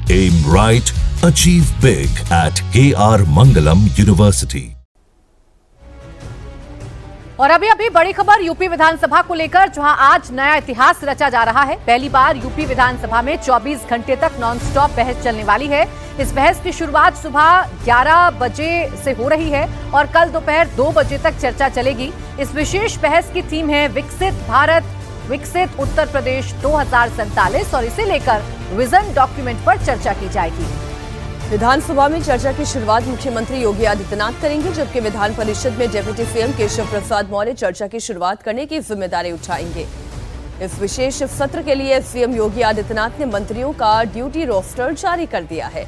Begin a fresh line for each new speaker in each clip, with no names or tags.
Aim right, achieve big at KR Mangalam University.
और अभी बड़ी खबर यूपी विधानसभा को लेकर, जहां आज नया इतिहास रचा जा रहा है। पहली बार यूपी विधानसभा में 24 घंटे तक नॉनस्टॉप बहस चलने वाली है। इस बहस की शुरुआत सुबह 11 बजे से हो रही है और कल दोपहर 2 बजे तक चर्चा चलेगी। इस विशेष बहस की थीम है विकसित भारत, विकसित उत्तर प्रदेश 2047 और इसे लेकर विजन डॉक्यूमेंट पर चर्चा की जाएगी।
विधानसभा में चर्चा की शुरुआत मुख्यमंत्री योगी आदित्यनाथ करेंगे, जबकि विधान परिषद में डिप्टी सीएम केशव प्रसाद मौर्य चर्चा की शुरुआत करने की जिम्मेदारी उठाएंगे। इस विशेष सत्र के लिए सीएम योगी आदित्यनाथ ने मंत्रियों का ड्यूटी रोस्टर जारी कर दिया है।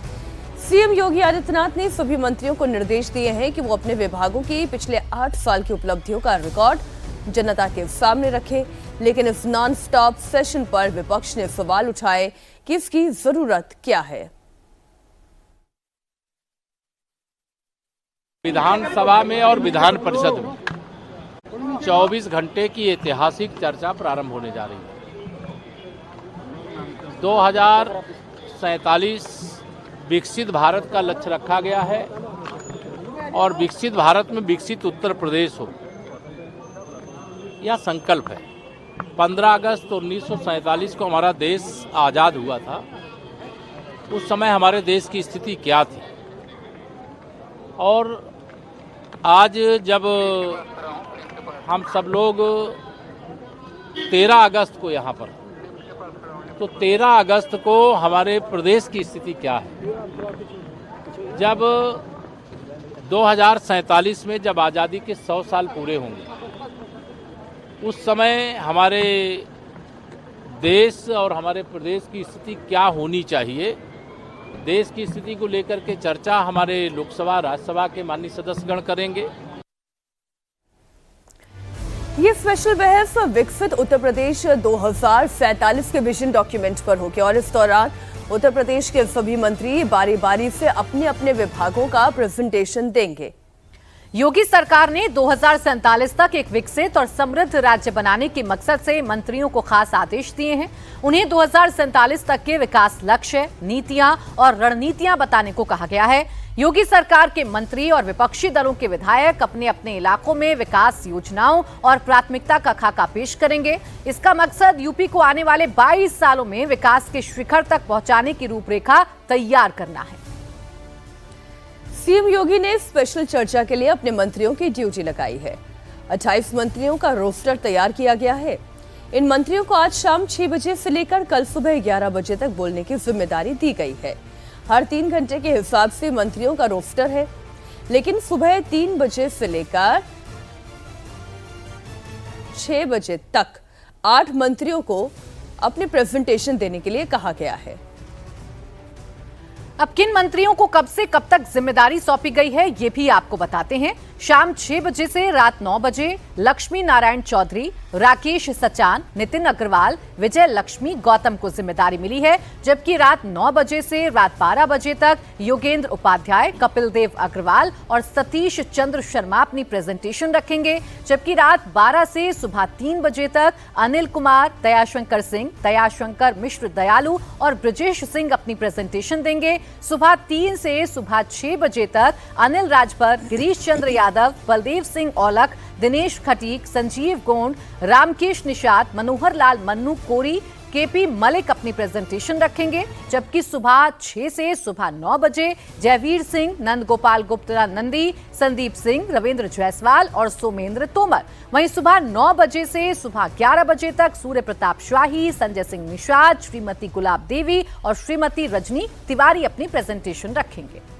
सीएम योगी आदित्यनाथ ने सभी मंत्रियों को निर्देश दिए हैं कि वो अपने विभागों की पिछले 8 साल की उपलब्धियों का रिकॉर्ड जनता के सामने रखें, लेकिन इस नॉन स्टॉप सेशन पर विपक्ष ने सवाल उठाए कि इसकी जरूरत क्या है।
विधानसभा में और विधान परिषद में 24 घंटे की ऐतिहासिक चर्चा प्रारंभ होने जा रही है। 2047 विकसित भारत का लक्ष्य रखा गया है और विकसित भारत में विकसित उत्तर प्रदेश हो, यह संकल्प है। 15 अगस्त 1947 को हमारा देश आज़ाद हुआ था। उस समय हमारे देश की स्थिति क्या थी, और आज जब हम सब लोग 13 अगस्त को यहाँ पर, तो 13 अगस्त को हमारे प्रदेश की स्थिति क्या है। जब 2047 में जब आज़ादी के 100 साल पूरे होंगे, उस समय हमारे देश और हमारे प्रदेश की स्थिति क्या होनी चाहिए, देश की स्थिति को लेकर के चर्चा हमारे लोकसभा राज्यसभा के माननीय सदस्यगण करेंगे।
ये स्पेशल बहस विकसित उत्तर प्रदेश 2047 के विजन डॉक्यूमेंट पर होगी और इस दौरान उत्तर प्रदेश के सभी मंत्री बारी बारी से अपने अपने विभागों का प्रेजेंटेशन देंगे।
योगी सरकार ने 2047 तक एक विकसित और समृद्ध राज्य बनाने के मकसद से मंत्रियों को खास आदेश दिए हैं। उन्हें 2047 तक के विकास लक्ष्य, नीतियां और रणनीतियां बताने को कहा गया है। योगी सरकार के मंत्री और विपक्षी दलों के विधायक अपने अपने इलाकों में विकास योजनाओं और प्राथमिकता का खाका पेश करेंगे। इसका मकसद यूपी को आने वाले 22 सालों में विकास के शिखर तक पहुंचाने की रूपरेखा तैयार करना है।
सीएम योगी ने स्पेशल चर्चा के लिए अपने मंत्रियों की ड्यूटी लगाई है। 28 मंत्रियों का रोस्टर तैयार किया गया है। इन मंत्रियों को आज शाम 6 बजे से लेकर कल सुबह 11 बजे तक बोलने की जिम्मेदारी दी गई है। हर 3 घंटे के हिसाब से मंत्रियों का रोस्टर है, लेकिन सुबह 3 बजे से लेकर 6 बजे तक 8 मंत्रियों को अपने प्रेजेंटेशन देने के लिए कहा गया है।
अब किन मंत्रियों को कब से कब तक जिम्मेदारी सौंपी गई है, ये भी आपको बताते हैं। शाम 6 बजे से रात 9 बजे लक्ष्मी नारायण चौधरी, राकेश सचान, नितिन अग्रवाल, विजय लक्ष्मी गौतम को जिम्मेदारी मिली है, जबकि रात 9 बजे से रात 12 बजे तक योगेंद्र उपाध्याय, कपिल देव अग्रवाल और सतीश चंद्र शर्मा अपनी प्रेजेंटेशन रखेंगे, जबकि रात 12 से सुबह 3 बजे तक अनिल कुमार, दयाशंकर सिंह, दयाशंकर मिश्र दयालु और ब्रजेश सिंह अपनी प्रेजेंटेशन देंगे। सुबह 3 से सुबह 6 बजे तक अनिल राजभर, गिरीश चंद्र यादव, बलदेव सिंह औलख, दिनेश खटीक, संजीव गोंड, रामकेश निषाद, मनोहर लाल मन्नू कोरी, केपी मलिक अपनी प्रेजेंटेशन रखेंगे, जबकि सुबह 6 से सुबह 9 बजे जयवीर सिंह, नंद गोपाल गुप्ता नंदी, संदीप सिंह, रविंद्र जायसवाल और सोमेंद्र तोमर। वहीं सुबह 9 बजे से सुबह 11 बजे तक सूर्य प्रताप शाही, संजय सिंह निषाद, श्रीमती गुलाब देवी और श्रीमती रजनी तिवारी अपनी प्रेजेंटेशन रखेंगे।